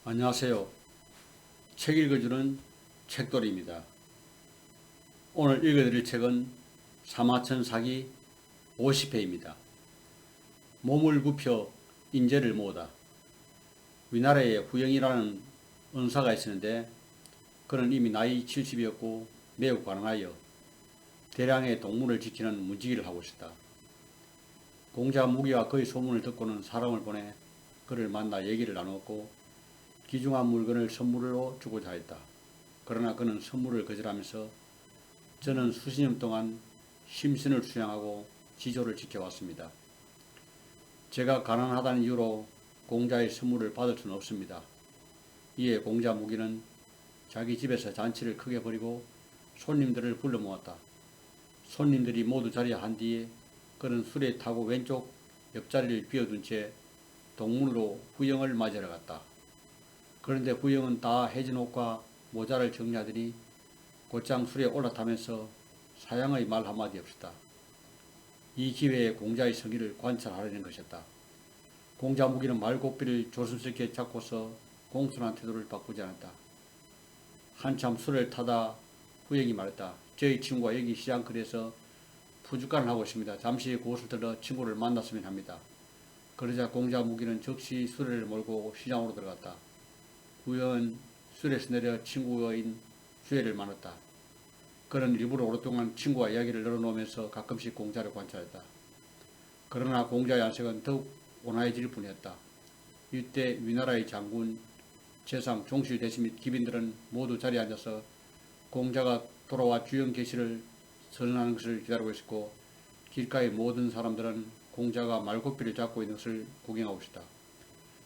안녕하세요. 책 읽어주는 책돌이입니다. 오늘 읽어드릴 책은 사마천 사기 50회입니다. 몸을 굽혀 인재를 모으다. 위나라에 후영이라는 은사가 있었는데 그는 이미 나이 70이었고 매우 가난하여 대량의 동물을 지키는 문지기를 하고 있었다. 공자 무기와 그의 소문을 듣고는 사람을 보내 그를 만나 얘기를 나누었고 귀중한 물건을 선물로 주고자 했다. 그러나 그는 선물을 거절하면서 저는 수십 년 동안 심신을 수양하고 지조를 지켜왔습니다. 제가 가난하다는 이유로 공자의 선물을 받을 수는 없습니다. 이에 공자 무기는 자기 집에서 잔치를 크게 벌이고 손님들을 불러 모았다. 손님들이 모두 자리에 한 뒤에 그는 수레 타고 왼쪽 옆자리를 비워둔 채 동문으로 후영을 맞으러 갔다. 그런데 후영은 다 해진 옷과 모자를 정리하더니 곧장 수레에 올라타면서 사양의 말 한마디 없었다. 이 기회에 공자의 성의를 관찰하려는 것이었다. 공자 무기는 말고삐를 조심스럽게 잡고서 공손한 태도를 바꾸지 않았다. 한참 수레를 타다 후영이 말했다. 저희 친구가 여기 시장거리에서 푸주간을 하고 있습니다. 잠시 그곳을 들러 친구를 만났으면 합니다. 그러자 공자 무기는 즉시 수레를 몰고 시장으로 들어갔다. 후영은 수레에서 내려 친구인 수혜를 만났다. 그는 일부러 오랫동안 친구와 이야기를 늘어놓으면서 가끔씩 공자를 관찰했다. 그러나 공자의 안색은 더욱 온화해질 뿐이었다. 이때 위나라의 장군, 재상, 종실, 대신 및 기빈들은 모두 자리에 앉아서 공자가 돌아와 주영 계시를 선언하는 것을 기다리고 있었고 길가의 모든 사람들은 공자가 말고삐를 잡고 있는 것을 구경하고 있었다.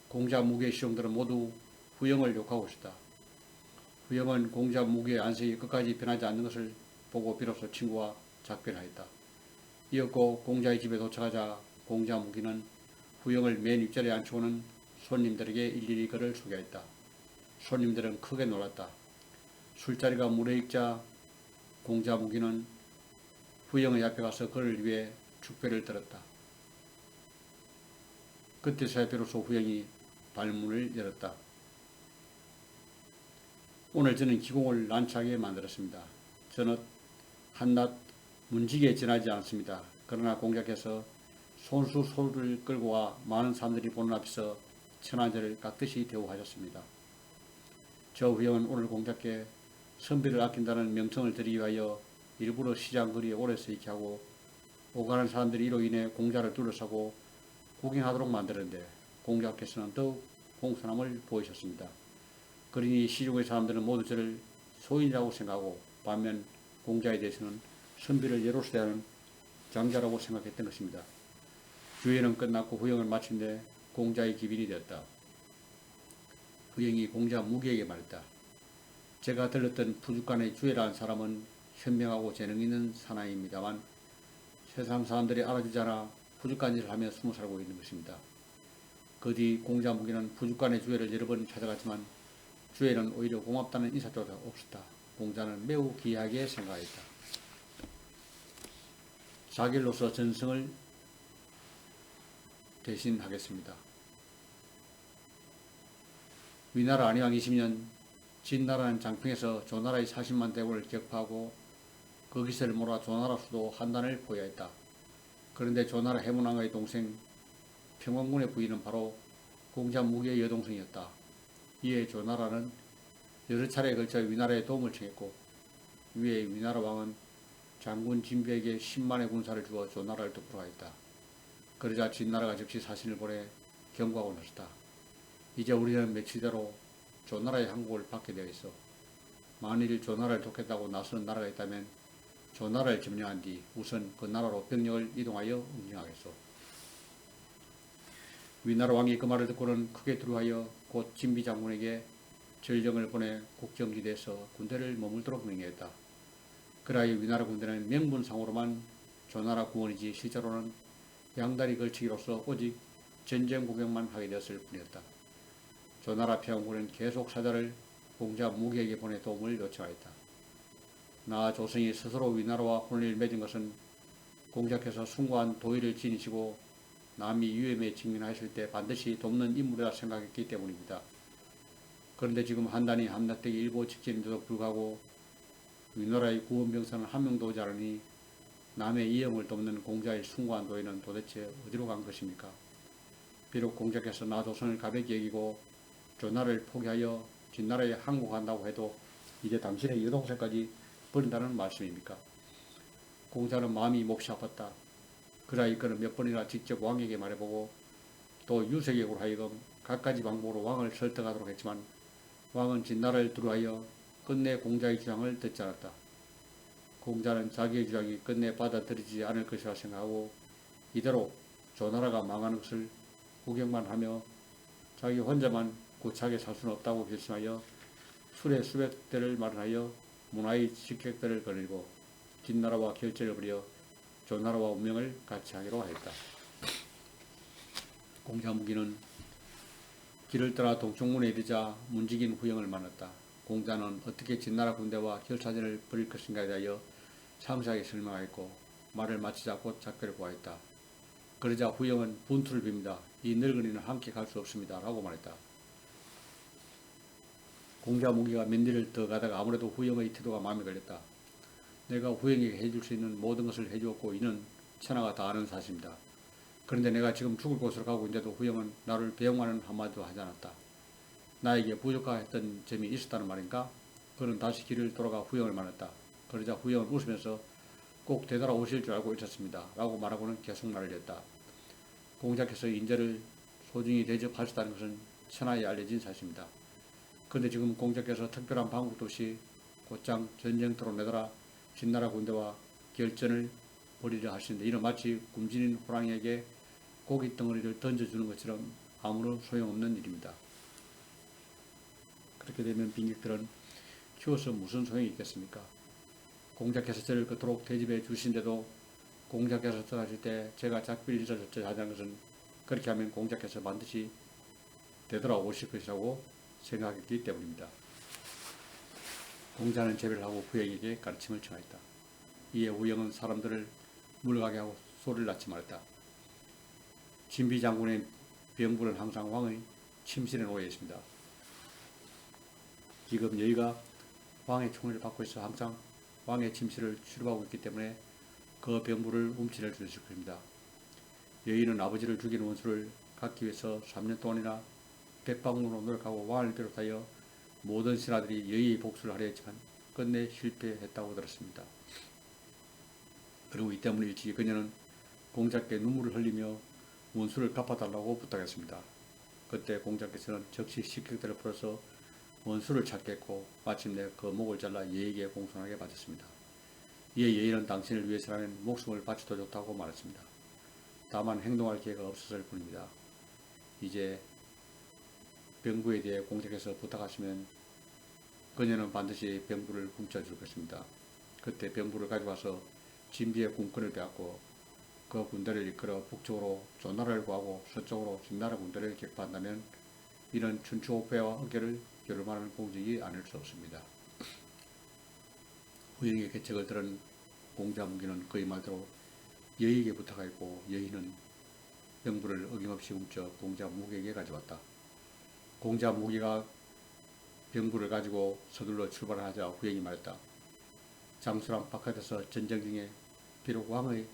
공자 무기의 시종들은 모두 후영을 욕하고 있었다. 후영은 공자 무기의 안색이 끝까지 변하지 않는 것을 보고 비로소 친구와 작별하였다. 이었고 공자의 집에 도착하자 공자 무기는 후영을 맨 윗자리에 앉히고는 손님들에게 일일이 그를 소개했다. 손님들은 크게 놀랐다. 술자리가 무르익자 공자 무기는 후영의 앞에 가서 그를 위해 축배를 들었다. 그때서야 비로소 후영이 발문을 열었다. 오늘 저는 기공을 난처하게 만들었습니다. 저는 한낱 문지기에 지나지 않습니다. 그러나 공자께서 손수 소를 끌고 와 많은 사람들이 보는 앞에서 천하제를 깍듯이 대우하셨습니다. 저 후영은 오늘 공자께 선비를 아낀다는 명성을 드리기 위하여 일부러 시장거리에 오래 서 있게 하고 오가는 사람들이 이로 인해 공자를 둘러싸고 구경하도록 만드는데 공자께서는 더욱 공손함을 보이셨습니다. 그러니 시중의 사람들은 모두 저를 소인이라고 생각하고 반면 공자에 대해서는 선비를 예로서 대하는 장자라고 생각했던 것입니다. 주회는 끝났고 후영은 마침내 공자의 기빈이 되었다. 후영이 공자 무기에게 말했다. 제가 들렀던 푸주간의 주회라는 사람은 현명하고 재능 있는 사나이입니다만 세상 사람들이 알아주지 않아 푸주간 일을 하며 숨어 살고 있는 것입니다. 그 뒤 공자 무기는 푸주간의 주회를 여러 번 찾아갔지만 주회는 오히려 고맙다는 인사조차 없었다. 공자는 매우 기이하게 생각했다. 자길로서 전승을 대신하겠습니다. 위나라 안희왕 20년 진나라는 장평에서 조나라의 40만 대군을 격파하고 그 기세를 몰아 조나라 수도 한단을 포위하였다. 그런데 조나라 해문왕의 동생 평왕군의 부인은 바로 공자 무기의 여동생이었다. 이에 조나라는 여러 차례에 걸쳐 위나라에 도움을 청했고 위에 위나라 왕은 장군 진비에게 10만의 군사를 주어 조나라를 돕도록 하였다. 그러자 진나라가 즉시 사신을 보내 경고하고 나섰다. 이제 우리는 며칠대로 조나라의 항복을 받게 되어 있어. 만일 조나라를 돕겠다고 나서는 나라가 있다면 조나라를 점령한 뒤 우선 그 나라로 병력을 이동하여 응징하겠소. 위나라 왕이 그 말을 듣고는 크게 두려워하여 곧 진비 장군에게 전령을 보내 국정지대에서 군대를 머물도록 명령했다. 그라이 위나라 군대는 명분상으로만 조나라 구원이지 실제로는 양다리 걸치기로서 오직 전쟁 구경만 하게 되었을 뿐이었다. 조나라 평군은 계속 사자를 공자 무기에게 보내 도움을 요청하였다. 나 조성이 스스로 위나라와 혼인을 맺은 것은 공자께서 숭고한 도의를 지니시고 남이 위험에 직면하였을 때 반드시 돕는 인물이라 생각했기 때문입니다. 그런데 지금 한단이 함락되기 일보 직전인데도 불구하고 위나라의 구원병사는 한 명도 오지 않으니 남의 이영을 돕는 공자의 숭고한 도의는 도대체 어디로 간 것입니까? 비록 공자께서 나조선을 가볍게 여기고 조나라를 포기하여 진나라에 항복한다고 해도 이제 당신의 여동생까지 버린다는 말씀입니까? 공자는 마음이 몹시 아팠다. 그러나 이끌은 몇 번이나 직접 왕에게 말해보고 또 유색역으로 하여금 갖가지 방법으로 왕을 설득하도록 했지만 왕은 진나라를 두려워하여 끝내 공자의 주장을 듣지 않았다. 공자는 자기의 주장이 끝내 받아들이지 않을 것이라 생각하고 이대로 조나라가 망하는 것을 구경만 하며 자기 혼자만 구차하게 살 수는 없다고 결심하여 술에 수백 대를 마련하여 문화의 식객들을 거느리고 진나라와 결전을 벌여 조나라와 운명을 같이 하기로 했다. 공자무기는 길을 떠나 동쪽문에 이르자 문지긴 후영을 만났다. 공자는 어떻게 진나라 군대와 결사전을 벌일 것인가에 대하여 상세하게 설명하였고 말을 마치자 곧 작별을 구하였다. 그러자 후영은 분투를 빕니다. 이 늙은이는 함께 갈 수 없습니다. 라고 말했다. 공자무기가 몇 리를 더 가다가 아무래도 후영의 태도가 마음에 걸렸다. 내가 후영에게 해줄 수 있는 모든 것을 해주었고 이는 천하가 다 아는 사실입니다. 그런데 내가 지금 죽을 곳으로 가고 있는데도 후영은 나를 배웅하는 한마디도 하지 않았다. 나에게 부족했던 점이 있었다는 말인가? 그는 다시 길을 돌아가 후영을 만났다. 그러자 후영은 웃으면서 꼭 되돌아오실 줄 알고 있었습니다. 라고 말하고는 계속 말을 이었다. 공자께서 인재를 소중히 대접하셨다는 것은 천하에 알려진 사실입니다. 그런데 지금 공자께서 특별한 방법도 없이 곧장 전쟁터로 내달아 진나라 군대와 결전을 벌이려 하시는데 이는 마치 굶주린 호랑이에게 고기 덩어리를 던져주는 것처럼 아무런 소용없는 일입니다. 그렇게 되면 빈객들은 키워서 무슨 소용이 있겠습니까? 공자께서 저를 그토록 대접해 주신데도 공자께서 떠나실 때 제가 작별 인사를 하자는 것은 그렇게 하면 공자께서 반드시 되돌아오실 것이라고 생각했기 때문입니다. 공자는 제배를 하고 후영에게 가르침을 청하였다. 이에 후영은 사람들을 물러가게 하고 소리를 낳지 말았다. 진비 장군의 병부는 항상 왕의 침실에 놓여 있습니다. 지금 여기가 왕의 총을 받고 있어 항상 왕의 침실을 출입하고 있기 때문에 그 병부를 움츠려 주실 것입니다. 여인은 아버지를 죽인 원수를 갚기 위해서 3년 동안이나 백방문으로 노력하고 왕을 비롯하여 모든 신하들이 여의의 복수를 하려 했지만 끝내 실패했다고 들었습니다. 그리고 이 때문에 일찍이 그녀는 공자께 눈물을 흘리며 원수를 갚아달라고 부탁했습니다. 그때 공자께서는 즉시 식객들을 풀어서 원수를 찾겠고 마침내 그 목을 잘라 예에게 공손하게 바쳤습니다. 이에 예인은 당신을 위해서라면 목숨을 바쳐도 좋다고 말했습니다. 다만 행동할 기회가 없었을 뿐입니다. 이제 병부에 대해 공자께서 부탁하시면 그녀는 반드시 병부를 훔쳐줄 것입니다. 그때 병부를 가져와서 진비의 군권을 빼앗고 그 군대를 이끌어 북쪽으로 조나라를 구하고 서쪽으로 진나라 군대를 격파한다면 이런 춘추호패와 어깨를 겨룰 만한 공적이 아닐 수 없습니다. 후영의 계책을 들은 공자무기는 그의 말대로 여의에게 부탁하였고 여의는 병부를 어김없이 훔쳐 공자무기에게 가져왔다. 공자무기가 병부를 가지고 서둘러 출발하자 후영이 말했다. 장수랑 바깥에서 전쟁 중에 비록 왕의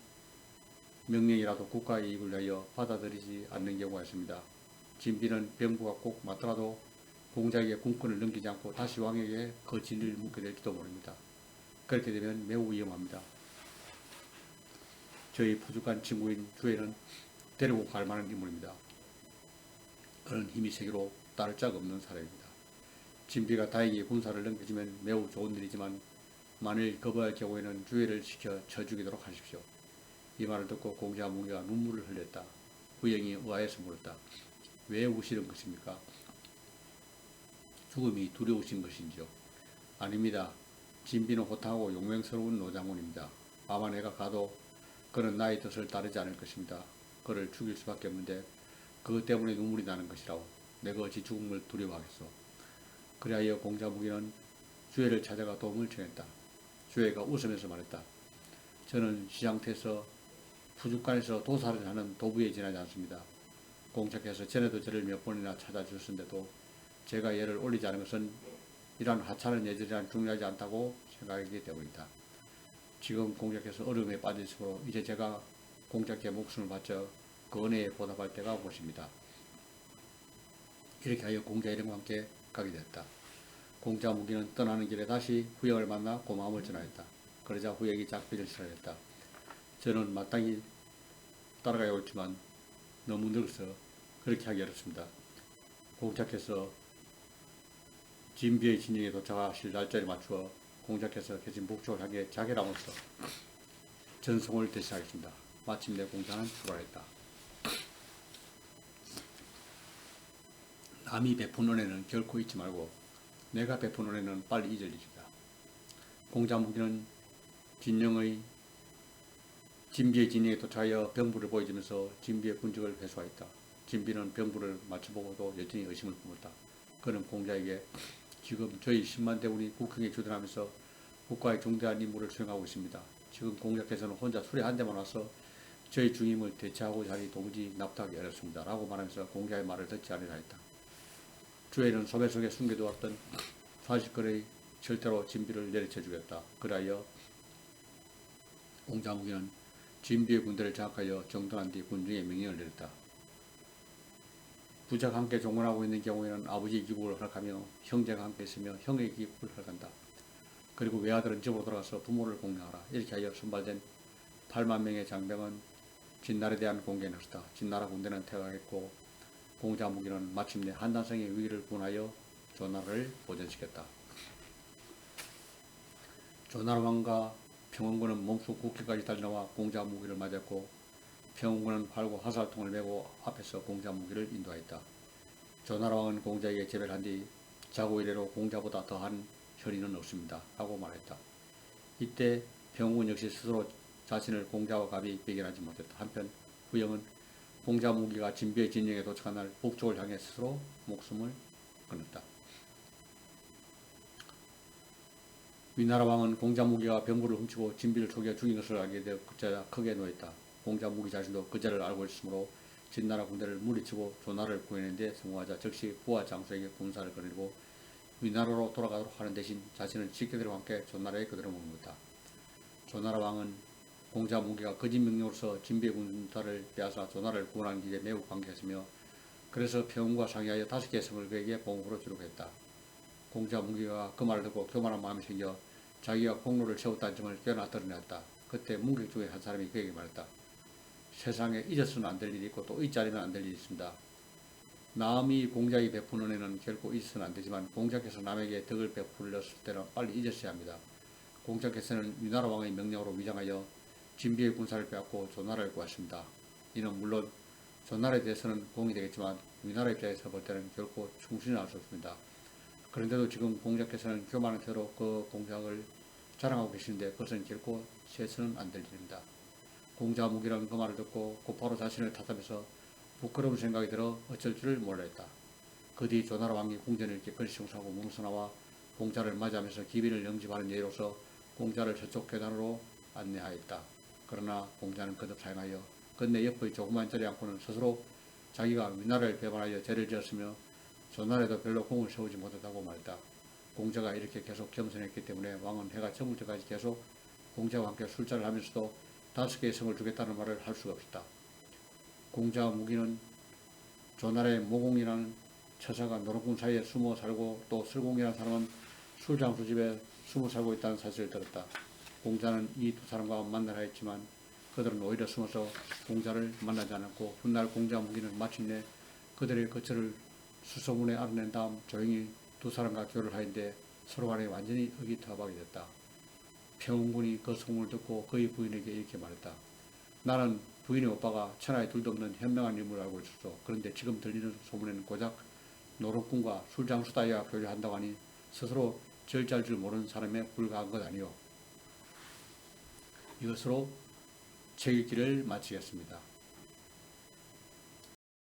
명령이라도 국가의 이익을 위하여 받아들이지 않는 경우가 있습니다. 진비는 병부가 꼭 맞더라도 공자에게 군권을 넘기지 않고 다시 왕에게 그 진리를 묻게 될지도 모릅니다. 그렇게 되면 매우 위험합니다. 저희 부족한 친구인 주애는 데리고 갈 만한 인물입니다. 그는 힘이 세기로 따를 짝 없는 사람입니다. 진비가 다행히 군사를 넘겨주면 매우 좋은 일이지만 만일 거부할 경우에는 주애를 시켜 쳐 죽이도록 하십시오. 이 말을 듣고 공자무기가 눈물을 흘렸다. 후영이 의아해서 물었다. 왜 우시는 것입니까? 죽음이 두려우신 것인지요? 아닙니다. 진비는 호탕하고 용맹스러운 노장군입니다. 아마 내가 가도 그는 나의 뜻을 따르지 않을 것입니다. 그를 죽일 수밖에 없는데 그것 때문에 눈물이 나는 것이라고. 내가 어찌 죽음을 두려워하겠소. 그리하여 공자무기는 주애를 찾아가 도움을 청했다. 주애가 웃으면서 말했다. 저는 시장터에서 푸죽간에서 도사를 하는 도부에 지나지 않습니다. 공자께서 전에도 저를 몇 번이나 찾아주셨는데도 제가 얘를 올리지 않은 것은 이러한 하찮은 예절이란 중요하지 않다고 생각하기 때문이다. 지금 공자께서 어려움에 빠져 있으므로 이제 제가 공자께 목숨을 바쳐 그 은혜에 보답할 때가 온 것입니다. 이렇게 하여 공자 일행과 함께 가게 됐다. 공자 무기는 떠나는 길에 다시 후역을 만나 고마움을 전하였다. 그러자 후역이 작별을 시작했다. 저는 마땅히 따라가야 옳지만 너무 늙어서 그렇게 하기 어렵습니다. 공자께서 진비의 진영에 도착하실 날짜를 맞추어 공자께서 계신 북쪽을 향해 자결함으로써 전송을 대시하겠습니다. 마침내 공자는 출발했다. 남이 베푼 은혜는 결코 잊지 말고 내가 베푼 은혜는 빨리 잊을 일이다. 공자 무기는 진비의 진영에 도착하여 병부를 보여주면서 진비의 군직을 회수하였다. 진비는 병부를 맞춰보고도 여전히 의심을 품었다. 그는 공자에게 지금 저희 10만 대군이 국경에 주둔하면서 국가의 중대한 임무를 수행하고 있습니다. 지금 공자께서는 혼자 수레 한 대만 와서 저희 중임을 대체하고자 하니 도무지 납득하기 어렵습니다. 라고 말하면서 공자의 말을 듣지 않으려 했다. 주에는 소매 속에 숨겨두었던 40걸의 절대로 진비를 내리쳐 주겠다. 그리하여 공자 무기는 진비의 군대를 장악하여 정돈한 뒤 군중에 명령을 내렸다. 부자가 함께 종군하고 있는 경우에는 아버지의 기국을 허락하며 형제가 함께 있으며 형의 기국을 허락한다. 그리고 외아들은 집으로 돌아가서 부모를 공경하라. 이렇게 하여 선발된 8만 명의 장병은 진날에 대한 공격에 나섰다. 진나라 군대는 퇴각했고 공자 무기는 마침내 한단성의 위기를 구원하여 조나라를 보전시켰다. 조나라 왕과 평원군은 몸속 국회까지 달려나와 공자 무기를 맞았고 평원군은 활과 화살통을 메고 앞에서 공자 무기를 인도하였다. 조나라 왕은 공자에게 제배를 한 뒤 자고 이래로 공자보다 더한 혈의는 없습니다. 하고 말했다. 이때 평원군 역시 스스로 자신을 공자와 갑이 배견하지 못했다. 한편 후영은 공자 무기가 진비의 진영에 도착한 날 북쪽을 향해 스스로 목숨을 끊었다. 위나라 왕은 공자 무기가 병부를 훔치고 진비를 속여 죽인 것을 알게 되어 그제야 크게 노했다. 공자 무기 자신도 그제를 알고 있으므로 진나라 군대를 물리치고 조나라를 구해낸 데 성공하자 즉시 부하 장수에게 군사를 거느리고 위나라로 돌아가도록 하는 대신 자신은 직계들과 함께 조나라에 그대로 머물렀다. 조나라 왕은 공자 무기가 거짓 명령으로서 진비의 군사를 빼앗아 조나라를 구원하는 일에 매우 관계했으며 그래서 평원과 상의하여 5개의 성을 그에게 봉으로 주려고 했다. 공자 무기가 그 말을 듣고 교만한 마음이 생겨 자기가 공로를 세웠다는 점을 깨어나 드러냈다. 그때 문객 중에 한 사람이 그에게 말했다. 세상에 잊어서는 안 될 일이 있고 또 잊지 않으면 안 될 일이 있습니다. 남이 공자에게 베푼 은혜는 결코 잊어서는 안 되지만 공자께서 남에게 덕을 베풀었을 때는 빨리 잊으셔야 합니다. 공자께서는 위나라 왕의 명령으로 위장하여 진비의 군사를 빼앗고 조나라를 구했습니다. 이는 물론 조나라에 대해서는 공이 되겠지만 위나라 입장에서 볼 때는 결코 충신이 할 수 없습니다. 그런데도 지금 공자께서는 교만한 태도로 그 공작을 자랑하고 계시는데 그것은 결코 세서는 안 될 일입니다. 공자 무기는 그 말을 듣고 곧바로 자신을 탓하면서 부끄러운 생각이 들어 어쩔 줄을 몰라 했다. 그 뒤 조나라 왕이 궁전을 깨끗이 청소하고 몸에서 나와 공자를 맞이하면서 기빈을 영집하는 예로서 공자를 저쪽 계단으로 안내하였다. 그러나 공자는 거듭 사양하여 끝내 옆의 조그만 자리 않고는 스스로 자기가 위나라를 배반하여 죄를 지었으며 조나라에도 별로 공을 세우지 못했다고 말했다. 공자가 이렇게 계속 겸손했기 때문에 왕은 해가 저물 때까지 계속 공자와 함께 술자를 하면서도 5개의 성을 주겠다는 말을 할 수가 없었다. 공자 무기는 조나라의 모공이라는 처사가 노릇군 사이에 숨어 살고 또 설공이라는 사람은 술장수 집에 숨어 살고 있다는 사실을 들었다. 공자는 이 두 사람과 만나려 했지만 그들은 오히려 숨어서 공자를 만나지 않았고 훗날 공자 무기는 마침내 그들의 거처를 수소문에 알아낸 다음 조용히 두 사람과 교류를 하였는데 서로 간에 완전히 의기투합하게 됐다. 평원군이 그 소문을 듣고 그의 부인에게 이렇게 말했다. 나는 부인의 오빠가 천하에 둘도 없는 현명한 인물을 알고 있었어. 그런데 지금 들리는 소문에는 고작 노릇군과 술장수 따위와 교류한다고 하니 스스로 절제할 줄 모르는 사람에 불과한 것 아니오. 이것으로 책 읽기를 마치겠습니다.